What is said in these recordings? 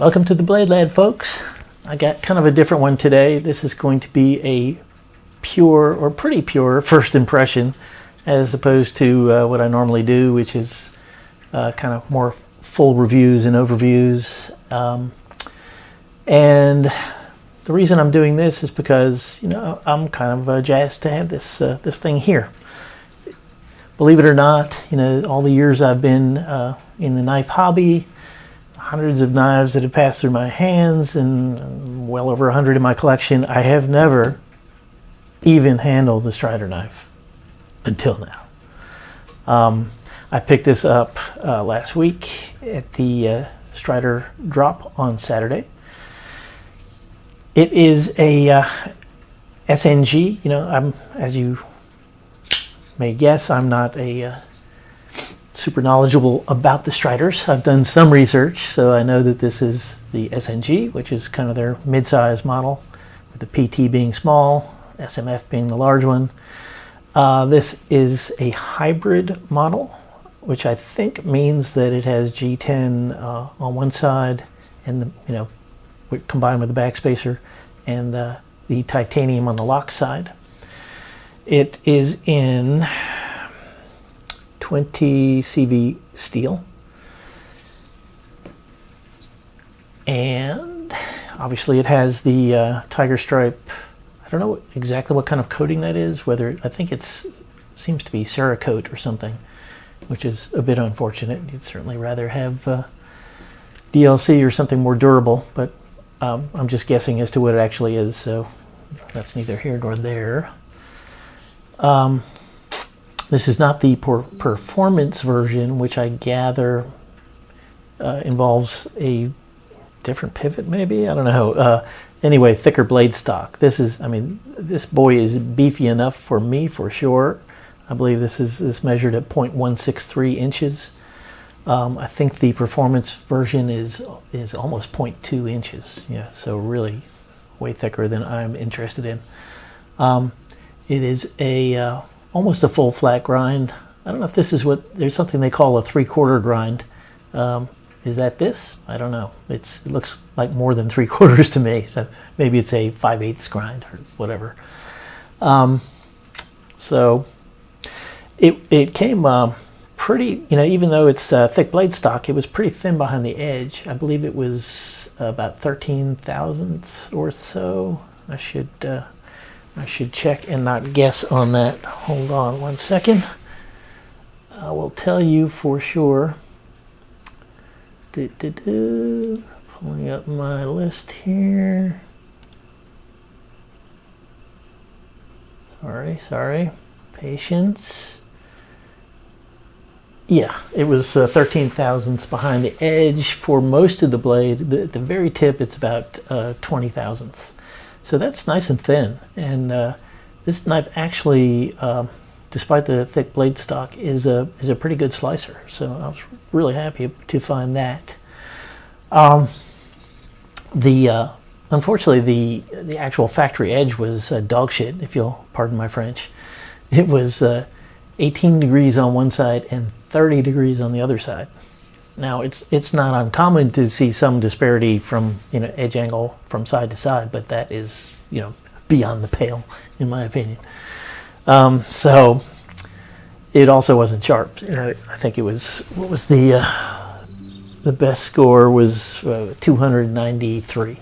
Welcome to the Blade Lad, folks. I got kind of a different one today. This is going to be a pure, or pretty pure, first impression, as opposed to what I normally do, which is kind of more full reviews and overviews. And the reason I'm doing this is because, I'm kind of jazzed to have this this thing here. Believe it or not, all the years I've been in the knife hobby, hundreds of knives that have passed through my hands, and well over 100 in my collection, I have never even handled the Strider knife until now. I picked this up last week at the Strider drop on Saturday. It is a SNG. I'm, as you may guess, I'm not a super knowledgeable about the Striders. I've done some research, so I know that this is the SNG, which is kind of their mid-size model, with the PT being small, SMF being the large one. This is a hybrid model, which I think means that it has G10 on one side, and combined with the backspacer, and the titanium on the lock side. It is in 20 CV steel, and obviously it has the tiger stripe. I don't know exactly what kind of coating that is, I think it seems to be Cerakote or something, which is a bit unfortunate. You'd certainly rather have DLC or something more durable, but I'm just guessing as to what it actually is, so that's neither here nor there. This is not the performance version, which I gather involves a different pivot, maybe? I don't know. Anyway, thicker blade stock. This boy is beefy enough for me, for sure. I believe this is measured at 0.163 inches. I think the performance version is almost 0.2 inches. Yeah, so really way thicker than I'm interested in. It is almost a full flat grind. I don't know if this is there's something they call a 3/4 grind. Is that this? I don't know. It looks like more than 3/4 to me. So maybe it's a 5/8 grind or whatever. So it came pretty, even though it's thick blade stock, it was pretty thin behind the edge. I believe it was about 13 thousandths or so. I should check and not guess on that. Hold on one second. I will tell you for sure. Pulling up my list here. Sorry. Patience. Yeah, it was 13 thousandths behind the edge for most of the blade. At the very tip, it's about 20 thousandths. So that's nice and thin. And this knife actually, despite the thick blade stock, is a pretty good slicer. So I was really happy to find that. Unfortunately, the actual factory edge was dog shit, if you'll pardon my French. It was 18 degrees on one side and 30 degrees on the other side. Now, it's not uncommon to see some disparity from edge angle from side to side, but that is beyond the pale, in my opinion. So it also wasn't sharp. I think it was, what was the best score was 293,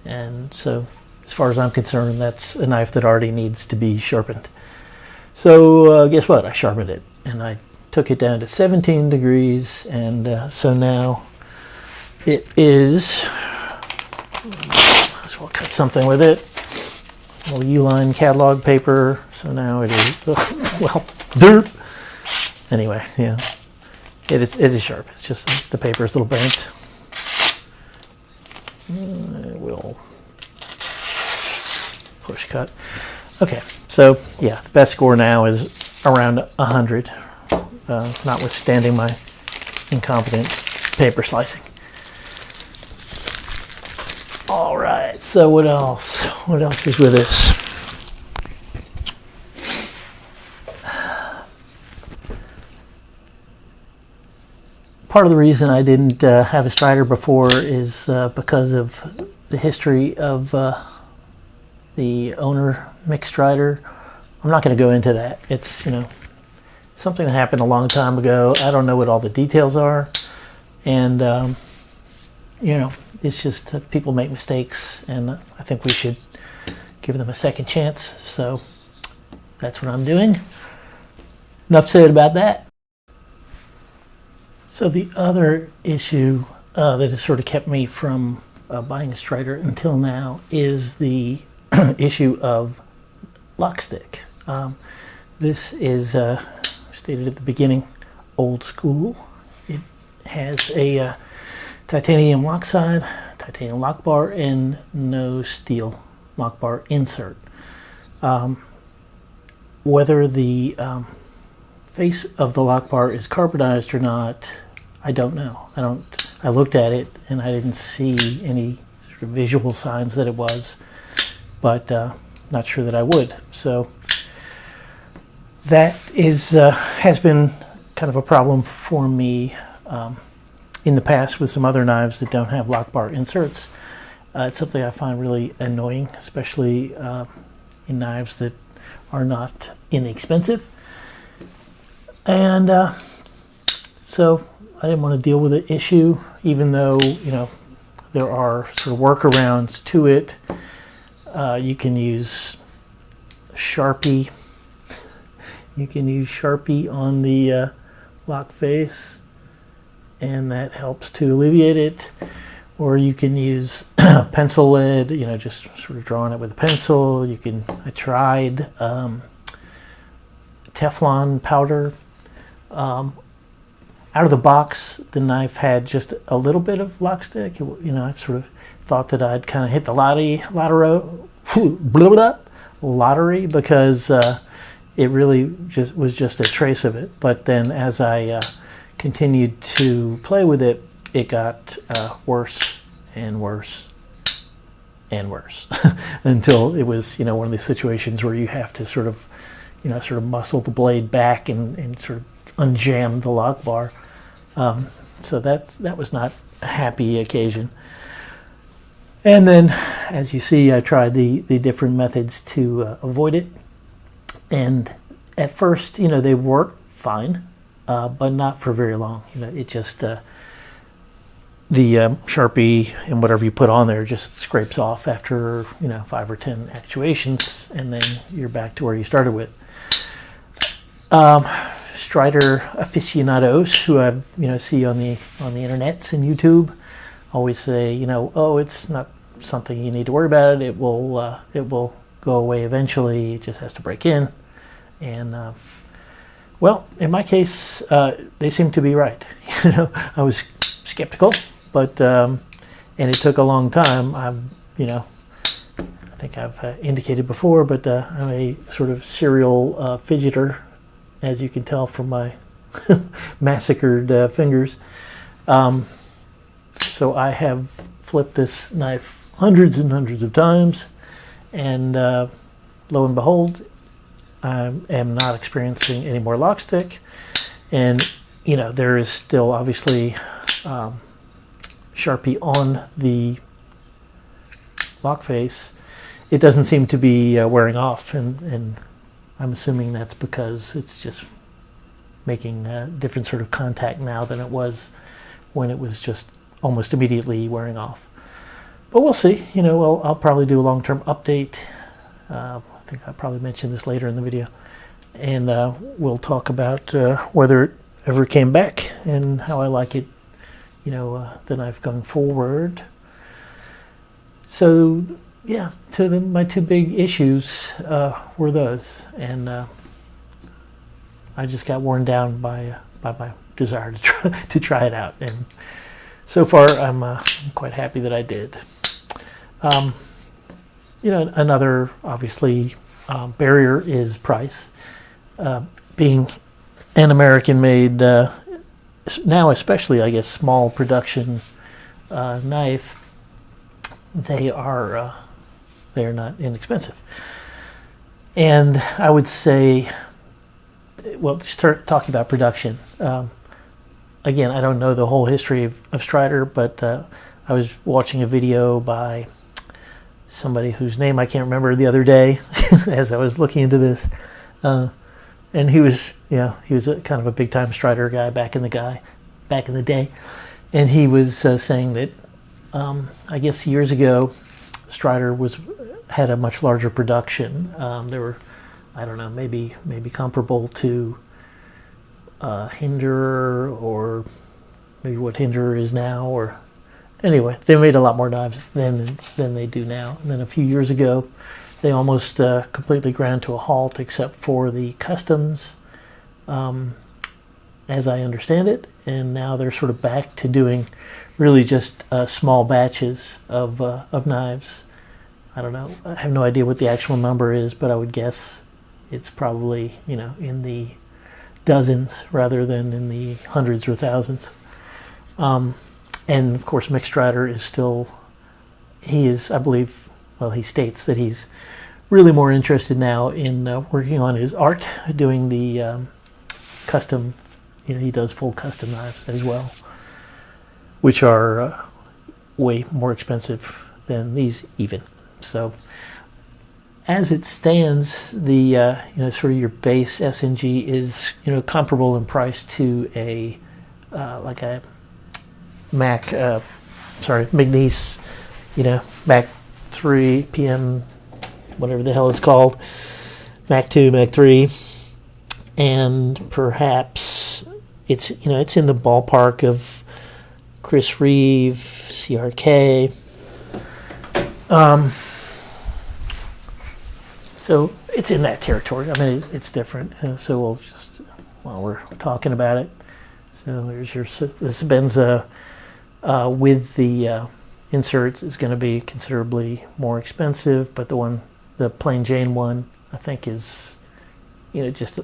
and so as far as I'm concerned, that's a knife that already needs to be sharpened. So guess what? I sharpened it, and I took it down to 17 degrees, and so now it is, might as well cut something with it, a little U-line catalog paper, so now it is, well, derp. Anyway, yeah, it is sharp. It's just the paper is a little bent. I will push cut. Okay, so yeah, the best score now is around 100. Notwithstanding my incompetent paper slicing. All right, so what else? What else is with this? part of the reason I didn't have a Strider before is because of the history of the owner Mick Strider. I'm not going to go into that. It's, you know, something that happened a long time ago. I don't know what all the details are, and you know, it's just people make mistakes, and I think we should give them a second chance. So that's what I'm doing. Enough said about that. So the other issue that has sort of kept me from buying a Strider until now is the issue of lock stick. This is stated at the beginning, old school. It has a titanium lock side, titanium lock bar, and no steel lock bar insert. Whether the face of the lock bar is carbonized or not, I don't know. I looked at it and I didn't see any sort of visual signs that it was, but not sure that I would. So that is has been kind of a problem for me in the past with some other knives that don't have lock bar inserts. It's something I find really annoying, especially in knives that are not inexpensive. And so I didn't want to deal with the issue, even though, you know, there are sort of workarounds to it. You can use Sharpie. You can use Sharpie on the lock face, and that helps to alleviate it. Or you can use pencil lead, you know, just sort of drawing it with a pencil. You can, I tried Teflon powder. Out of the box, the knife had just a little bit of lock stick. You know, I sort of thought that I'd kind of hit the lottery because it really was just a trace of it. But then as I continued to play with it, it got worse and worse and worse until it was, you know, one of these situations where you have to sort of, you know, sort of muscle the blade back and sort of unjam the lock bar. So that was not a happy occasion. And then, as you see, I tried the different methods to avoid it. And at first, you know, they worked fine, but not for very long. You know, it just the Sharpie and whatever you put on there just scrapes off after, you know, 5 or 10 actuations, and then you're back to where you started with. Strider aficionados who I, you know, see on the internets and YouTube always say, you know, oh, it's not something you need to worry about. It will go away eventually. It just has to break in. And well, in my case, they seem to be right. You know, I was skeptical, but and it took a long time. I'm, you know, I think I've indicated before, but I'm a sort of serial fidgeter, as you can tell from my massacred fingers. So I have flipped this knife hundreds and hundreds of times, and lo and behold, I am not experiencing any more lock stick. And, you know, there is still obviously Sharpie on the lock face. It doesn't seem to be wearing off, and I'm assuming that's because it's just making a different sort of contact now than it was when it was just almost immediately wearing off. But we'll see. You know, I'll probably do a long-term update. I think I'll probably mention this later in the video. And we'll talk about whether it ever came back and how I like it, you know, the knife going forward. So yeah, my two big issues were those, and I just got worn down by my desire to try it out, and so far I'm quite happy that I did. You know, another obviously barrier is price. Being an American-made, now especially I guess small production knife, they're not inexpensive. And I would say, well, to start talking about production, again, I don't know the whole history of Strider, but I was watching a video by somebody whose name I can't remember the other day as I was looking into this. And he was a kind of a big time Strider guy back in the day. And he was saying that I guess years ago Strider had a much larger production. There were, I don't know, maybe comparable to Hinder, or maybe what Hinder is now, or anyway, they made a lot more knives than they do now. And then a few years ago, they almost completely ground to a halt, except for the customs, as I understand it. And now they're sort of back to doing really just small batches of knives. I don't know. I have no idea what the actual number is, but I would guess it's probably, in the dozens rather than in the hundreds or thousands. And of course, Mick Strider is still, I believe, he states that he's really more interested now in working on his art, doing the custom, he does full custom knives as well, which are way more expensive than these even. So as it stands, the sort of your base SNG is comparable in price to a like a McNeese, Mac 3 PM, whatever the hell it's called, Mac 2, Mac 3, and perhaps it's in the ballpark of Chris Reeve, CRK. So it's in that territory. I mean, it's different. So we'll just, while we're talking about it, so there's the Sebenza with the inserts is going to be considerably more expensive, but the plain Jane one, I think is, just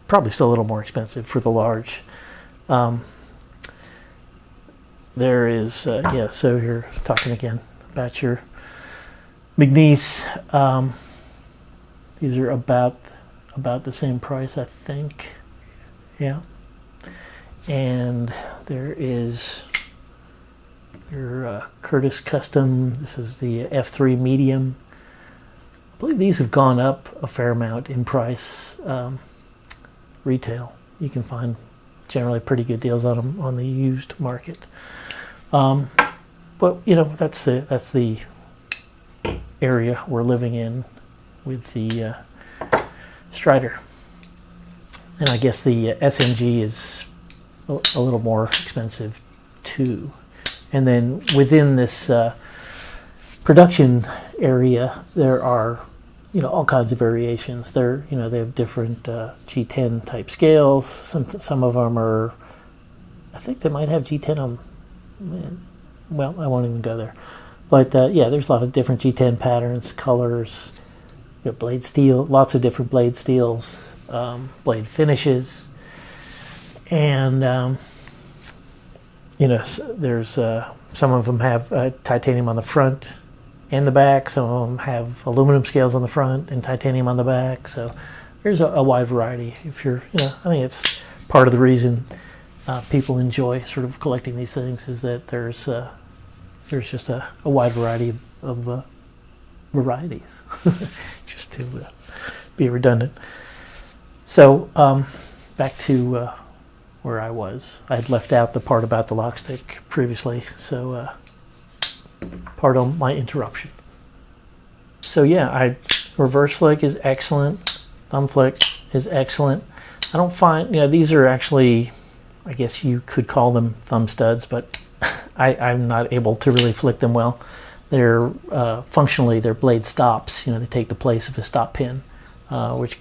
probably still a little more expensive for the large. There is, so you're talking again about your McNeese. These are about the same price, I think. Yeah. And there is your Curtis Custom. This is the F3 medium. I believe these have gone up a fair amount in price. Retail, you can find generally pretty good deals on them on the used market. But that's the area we're living in with the Strider. And I guess the SNG is a little more expensive too. And then within this production area, there are all kinds of variations. They have different G10 type scales. Some of them are, I think they might have G10 on them. Well, I won't even go there. But there's a lot of different G10 patterns, colors, blade steel, lots of different blade steels, blade finishes, and there's some of them have titanium on the front and the back. Some of them have aluminum scales on the front and titanium on the back. So there's a wide variety. If you're, I think it's part of the reason people enjoy sort of collecting these things, is that there's just a wide variety of varieties, just to be redundant. So back to where I was. I had left out the part about the lock stick previously, so pardon my interruption. So reverse flick is excellent. Thumb flick is excellent. I don't find, these are actually, I guess you could call them thumb studs, but I'm not able to really flick them well. They're functionally, they're blade stops. They take the place of a stop pin, which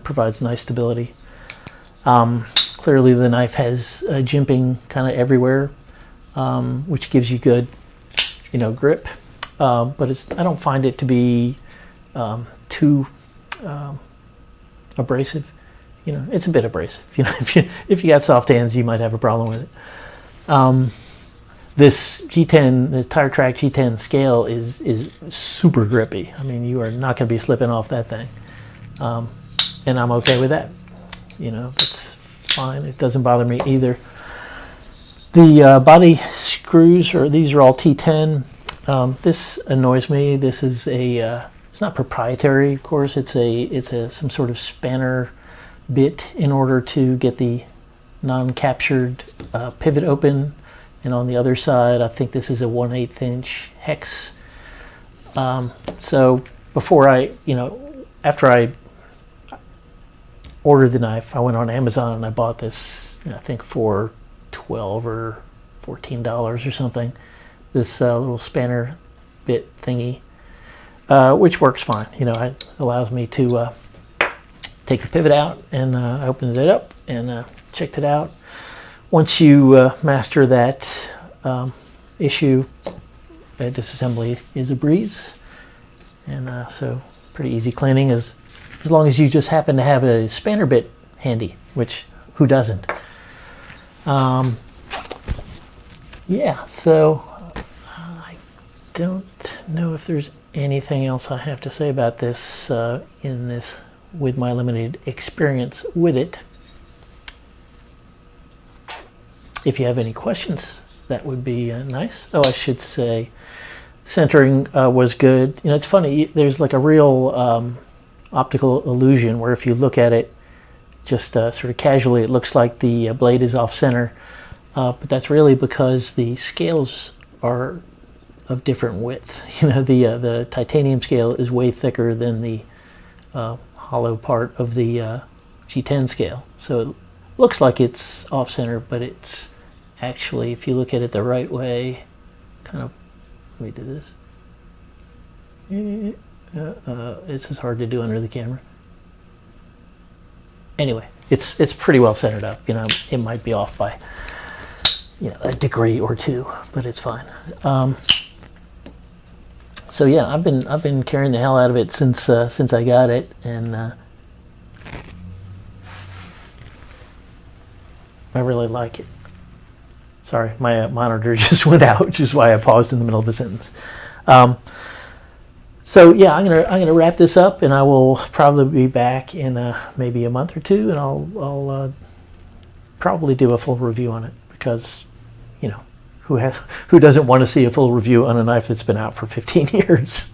provides nice stability. Clearly the knife has jimping kind of everywhere, which gives you good grip, but I don't find it to be too abrasive. It's a bit abrasive. If you got soft hands, you might have a problem with it. This G10, this Tire Track G10 scale is super grippy. I mean, you are not going to be slipping off that thing, and I'm okay with that. That's fine. It doesn't bother me either. The body screws, these are all T10. This annoys me. This is it's not proprietary, of course. It's some sort of spanner bit in order to get the non-captured pivot open. And on the other side, I think this is a 1/8 inch hex. So before after I ordered the knife, I went on Amazon and I bought this, I think for $12 or $14 or something. This little spanner bit thingy, which works fine. It allows me to take the pivot out, and I opened it up and checked it out. Once you master that issue, disassembly is a breeze, and so pretty easy cleaning as long as you just happen to have a spanner bit handy, which who doesn't? Yeah, so I don't know if there's anything else I have to say about this with my limited experience with it. If you have any questions, that would be nice. Oh, I should say centering was good. It's funny, there's like a real optical illusion where if you look at it just sort of casually, it looks like the blade is off center, but that's really because the scales are of different width. The titanium scale is way thicker than the hollow part of the G10 scale, so it looks like it's off center, but it's actually, if you look at it the right way, kind of, let me do this. It's just hard to do under the camera. Anyway, it's pretty well centered up. It might be off by a degree or two, but it's fine. So yeah, I've been carrying the hell out of it since I got it, and I really like it. Sorry, my monitor just went out, which is why I paused in the middle of a sentence. So yeah, I'm gonna wrap this up, and I will probably be back in maybe a month or two, and I'll probably do a full review on it, because who doesn't want to see a full review on a knife that's been out for 15 years?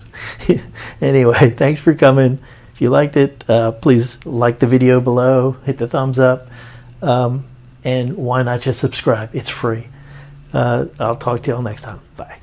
Anyway, thanks for coming. If you liked it, please like the video below, hit the thumbs up, and why not just subscribe? It's free. I'll talk to y'all next time. Bye.